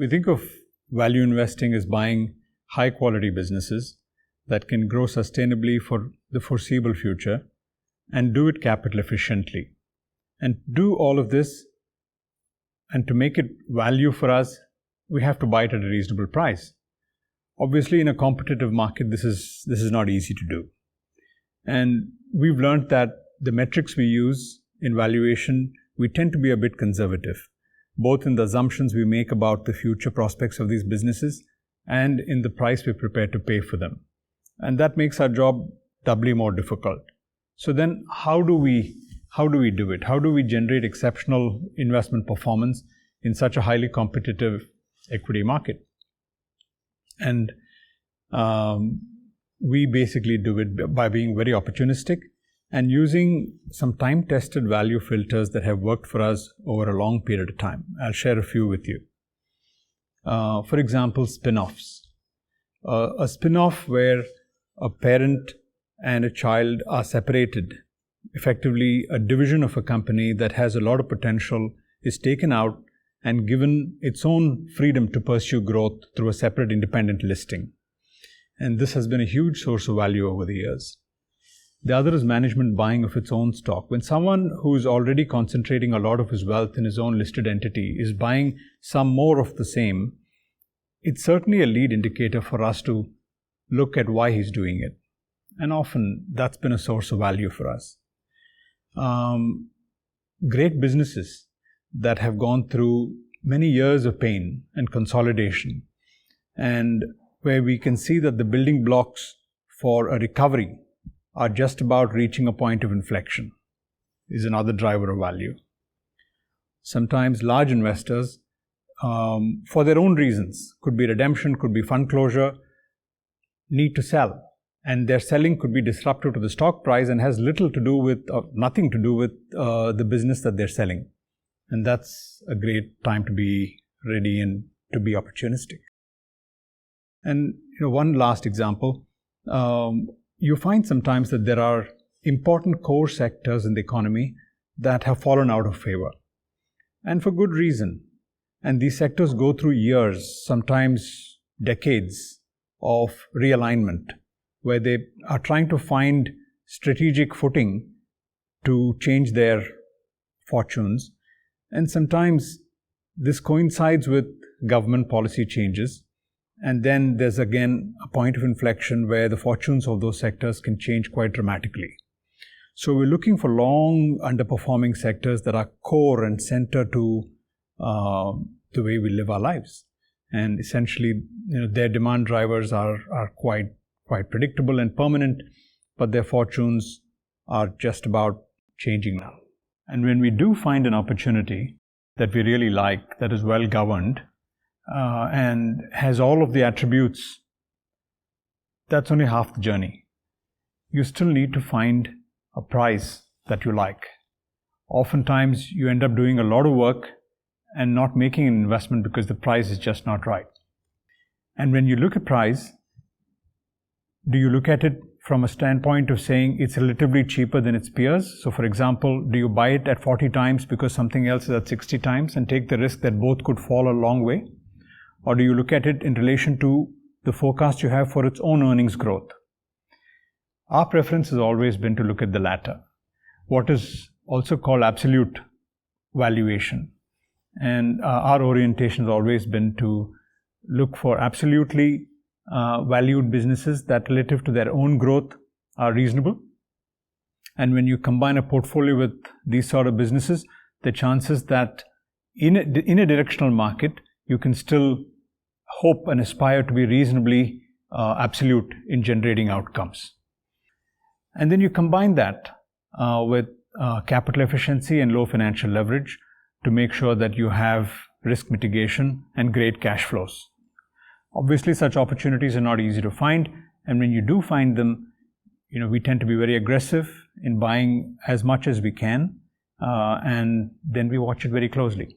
we think of value investing as buying high quality businesses that can grow sustainably for the foreseeable future and do it capital efficiently. And do all of this, and to make it value for us, we have to buy it at a reasonable price. Obviously, in a competitive market, this is not easy to do. And we've learned that the metrics we use in valuation, we tend to be a bit conservative, both in the assumptions we make about the future prospects of these businesses and in the price we're prepared to pay for them. And that makes our job doubly more difficult. So then how do we do it? How do we generate exceptional investment performance in such a highly competitive equity market? And we basically do it by being very opportunistic and using some time-tested value filters that have worked for us over a long period of time. I'll share a few with you. For example, spin-offs. A spin-off where a parent and a child are separated, effectively a division of a company that has a lot of potential is taken out and given its own freedom to pursue growth through a separate independent listing. And this has been a huge source of value over the years. The other is management buying of its own stock. When someone who is already concentrating a lot of his wealth in his own listed entity is buying some more of the same, it's certainly a lead indicator for us to look at why he's doing it. And often that's been a source of value for us. Great businesses that have gone through many years of pain and consolidation, and where we can see that the building blocks for a recovery are just about reaching a point of inflection, is another driver of value. Sometimes large investors, for their own reasons, could be redemption, could be fund closure, need to sell. And their selling could be disruptive to the stock price and has little to do with, nothing to do with the business that they're selling. And that's a great time to be ready and to be opportunistic. And one last example, you find sometimes that there are important core sectors in the economy that have fallen out of favor, and for good reason. And these sectors go through years, sometimes decades, of realignment, where they are trying to find strategic footing to change their fortunes. And sometimes this coincides with government policy changes. And then there's again a point of inflection where the fortunes of those sectors can change quite dramatically. So we're looking for long underperforming sectors that are core and center to the way we live our lives. And essentially, their demand drivers are quite predictable and permanent, but their fortunes are just about changing now. And when we do find an opportunity that we really like, that is well governed, and has all of the attributes, that's only half the journey. You still need to find a price that you like. Oftentimes, you end up doing a lot of work and not making an investment because the price is just not right. And when you look at price, do you look at it from a standpoint of saying it's relatively cheaper than its peers? So for example, do you buy it at 40 times because something else is at 60 times and take the risk that both could fall a long way? Or do you look at it in relation to the forecast you have for its own earnings growth? Our preference has always been to look at the latter, what is also called absolute valuation. And our orientation has always been to look for absolutely valued businesses that relative to their own growth are reasonable. And when you combine a portfolio with these sort of businesses, the chances that in a directional market, you can still hope and aspire to be reasonably absolute in generating outcomes. And then you combine that with capital efficiency and low financial leverage to make sure that you have risk mitigation and great cash flows. Obviously, such opportunities are not easy to find, and when you do find them, we tend to be very aggressive in buying as much as we can, and then we watch it very closely.